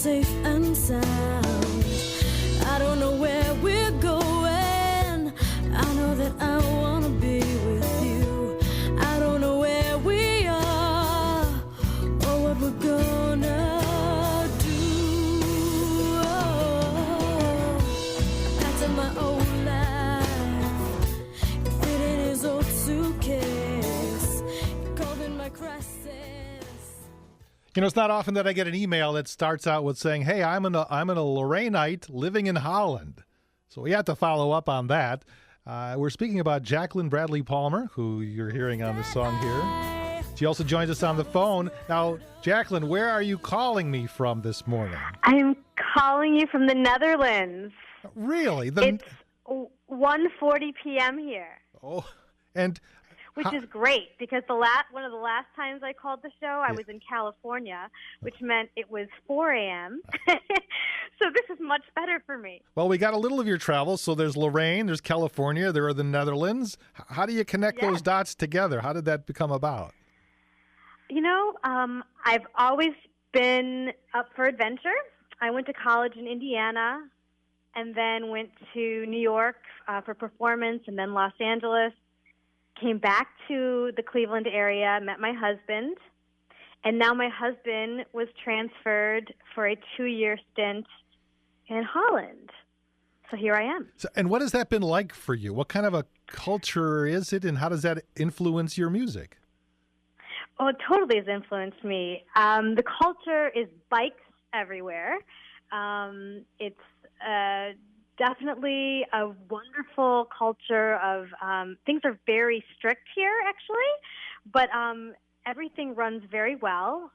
safe and sound. I don't know where we're going. I know that I want to be with you. I don't know where we are or what we're gonna do. Oh, I packed up my old life. It fit in his old suitcase. It called in my crisis. You know, it's not often that I get an email that starts out with saying, "Hey, I'm an Lorrainite living in Holland." So we have to follow up on that. We're speaking about Jaclyn Bradley Palmer, who you're hearing on the song here. She also joins us on the phone. Now, Jaclyn, where are you calling me from this morning? I'm calling you from the Netherlands. Really? It's 1:40 p.m. here. Oh, and which is great because one of the last times I called the show, I was in California, which meant it was 4 a.m. So this is much better for me. Well, we got a little of your travels. So there's Lorraine, there's California, there are the Netherlands. How do you connect those dots together? How did that become about? You know, I've always been up for adventure. I went to college in Indiana and then went to New York for performance and then Los Angeles. Came back to the Cleveland area, met my husband, and now my husband was transferred for a 2-year stint in Holland. So here I am. So, and what has that been like for you? What kind of a culture is it, and how does that influence your music? Oh, it totally has influenced me. The culture is bikes everywhere. It's definitely a wonderful culture of things are very strict here, actually, but everything runs very well.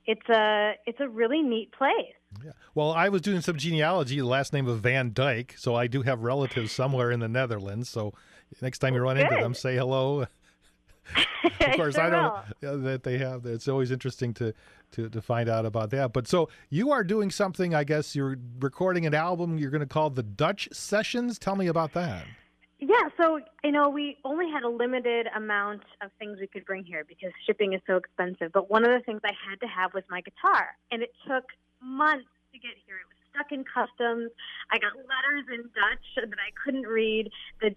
It's a really neat place. Yeah. Well, I was doing some genealogy, the last name of Vandyke, so I do have relatives somewhere in the Netherlands. So next time you run into them, say hello. Of course, I don't that they have. It's always interesting to find out about that. But so you are doing something. I guess you're recording an album. You're going to call the Dutch Sessions. Tell me about that. Yeah. So we only had a limited amount of things we could bring here because shipping is so expensive. But one of the things I had to have was my guitar, and it took months to get here. It was stuck in customs. I got letters in Dutch that I couldn't read. This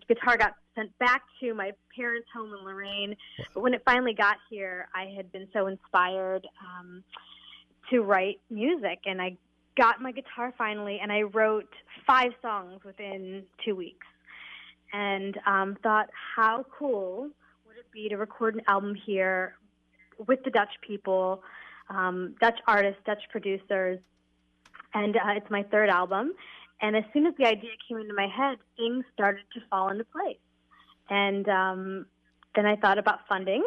guitar got sent back to my parents' home in Lorraine. But when it finally got here, I had been so inspired to write music, and I got my guitar finally, and I wrote 5 songs within 2 weeks, and thought, how cool would it be to record an album here with the Dutch people, Dutch artists, Dutch producers. And it's my 3rd album. And as soon as the idea came into my head, things started to fall into place. And then I thought about funding,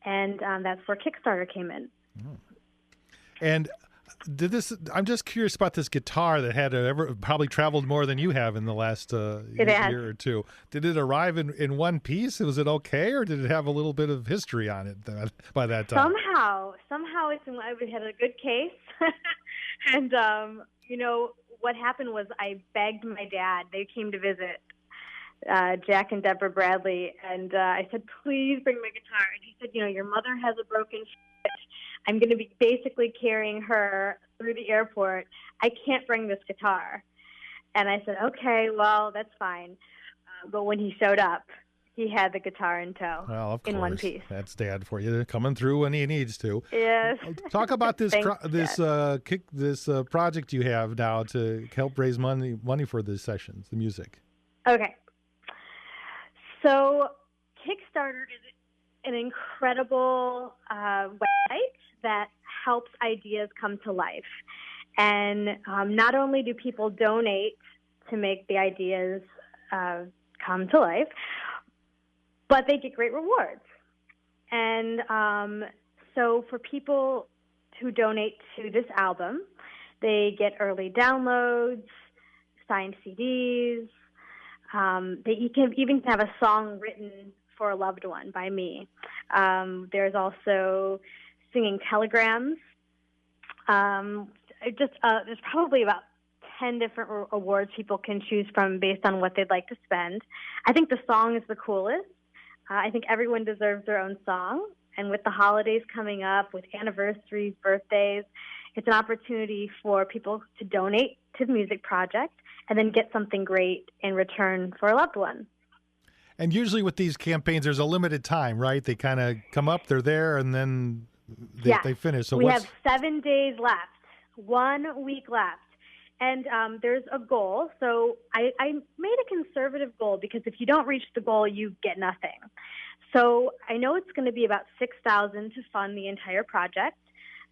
and that's where Kickstarter came in. And I'm just curious about this guitar that had probably traveled more than you have in the last year or two. Did it arrive in one piece? Was it okay, or did it have a little bit of history on it by that time? Somehow it had a good case. And, what happened was I begged my dad. They came to visit, Jack and Deborah Bradley, and I said, please bring my guitar. And he said, your mother has a broken foot. I'm going to be basically carrying her through the airport. I can't bring this guitar. And I said, okay, well, that's fine. But when he showed up, he had the guitar in tow. Well, of course. In one piece. That's Dad for you, coming through when he needs to. Yes. Talk about this Thanks, this project you have now to help raise money for the sessions, the music. Okay. So Kickstarter is an incredible website that helps ideas come to life. And not only do people donate to make the ideas come to life, but they get great rewards. And so for people who donate to this album, they get early downloads, signed CDs. They can even have a song written for a loved one by me. There's also singing telegrams. There's probably about 10 different awards people can choose from based on what they'd like to spend. I think the song is the coolest. I think everyone deserves their own song. And with the holidays coming up, with anniversaries, birthdays, It's an opportunity for people to donate to the music project and then get something great in return for a loved one. And usually with these campaigns, there's a limited time, right? They kind of come up, they're there, and then they finish. So we have 7 days left, 1 week left. And there's a goal. So I made a conservative goal because if you don't reach the goal, you get nothing. So I know it's going to be about $6,000 to fund the entire project.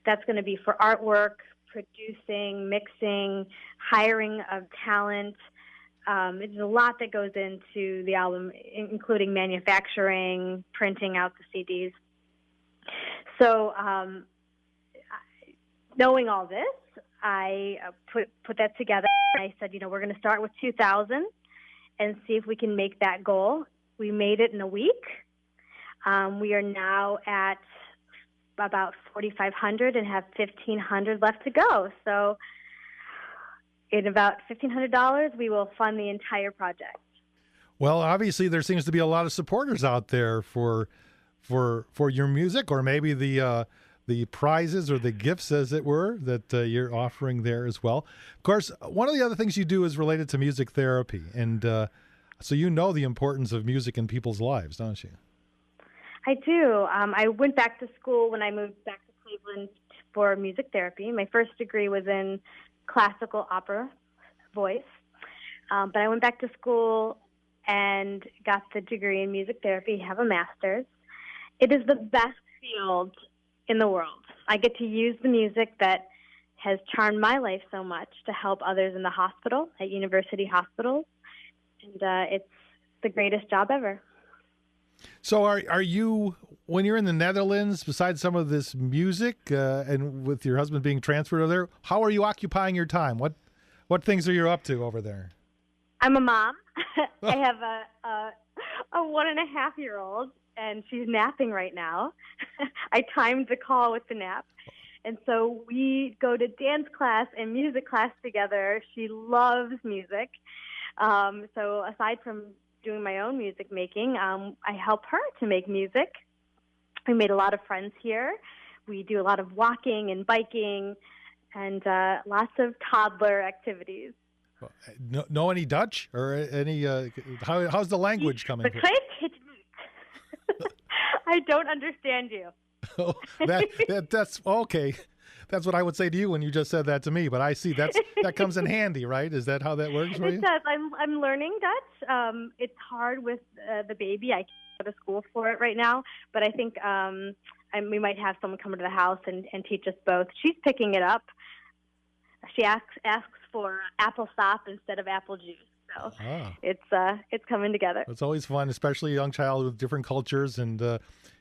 That's going to be for artwork, producing, mixing, hiring of talent. There's a lot that goes into the album, including manufacturing, printing out the CDs. So knowing all this, I put that together. I said, we're going to start with 2,000 and see if we can make that goal. We made it in a week. We are now at about 4,500 and have 1,500 left to go. So in about $1,500, we will fund the entire project. Well, obviously there seems to be a lot of supporters out there for your music, or maybe the prizes or the gifts, as it were, that you're offering there as well. Of course, one of the other things you do is related to music therapy, and so you know the importance of music in people's lives, don't you? I do. I went back to school when I moved back to Cleveland for music therapy. My first degree was in classical opera voice, but I went back to school and got the degree in music therapy, have a master's. It is the best field in the world. I get to use the music that has charmed my life so much to help others in the hospital, at university hospitals, and it's the greatest job ever. So are you, when you're in the Netherlands, besides some of this music and with your husband being transferred over there, how are you occupying your time? What things are you up to over there? I'm a mom. I have a 1.5-year-old, and she's napping right now. I timed the call with the nap. And so we go to dance class and music class together. She loves music. So aside from doing my own music making, I help her to make music. We made a lot of friends here. We do a lot of walking and biking and lots of toddler activities. Know any Dutch or any? How's the language coming? I don't understand you. Oh, that's okay. That's what I would say to you when you just said that to me. But I see that comes in handy, right? Is that how that works for you? It does. I'm learning Dutch. It's hard with the baby. I can't go to school for it right now. But I think we might have someone come to the house and teach us both. She's picking it up. She asks for apple sop instead of apple juice. So it's coming together. It's always fun, especially a young child with different cultures, and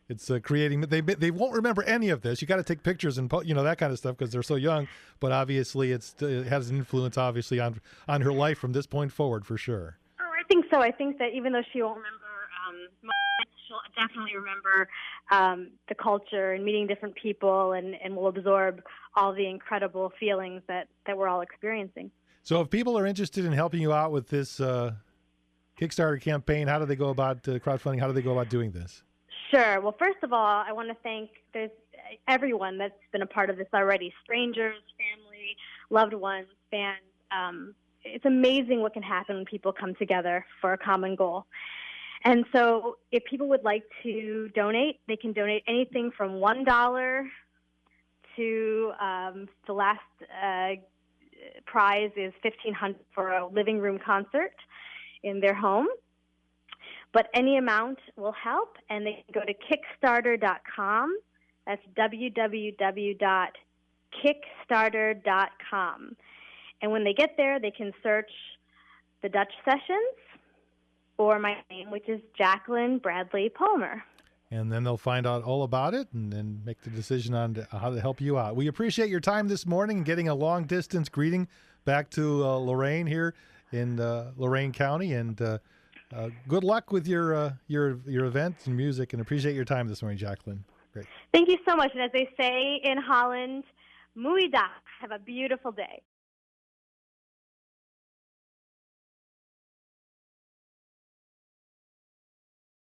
it's creating. They won't remember any of this. You got to take pictures and that kind of stuff because they're so young. But obviously, it has an influence, obviously, on her life from this point forward, for sure. Oh, I think so. I think that even though she won't remember much, she'll definitely remember the culture and meeting different people, and will absorb all the incredible feelings that we're all experiencing. So if people are interested in helping you out with this Kickstarter campaign, how do they go about crowdfunding? How do they go about doing this? Sure. Well, first of all, I want to thank everyone that's been a part of this already, strangers, family, loved ones, fans. It's amazing what can happen when people come together for a common goal. And so if people would like to donate, they can donate anything from $1 to the last prize is $1,500 for a living room concert in their home. But any amount will help, and they can go to Kickstarter.com. That's www.kickstarter.com. And when they get there, they can search the Dutch Sessions or my name, which is Jaclyn Bradley Palmer. And then they'll find out all about it and then make the decision on how to help you out. We appreciate your time this morning and getting a long-distance greeting back to Lorain here in Lorain County. And good luck with your events and music, and appreciate your time this morning, Jaclyn. Great. Thank you so much. And as they say in Holland, mooi dag. Have a beautiful day.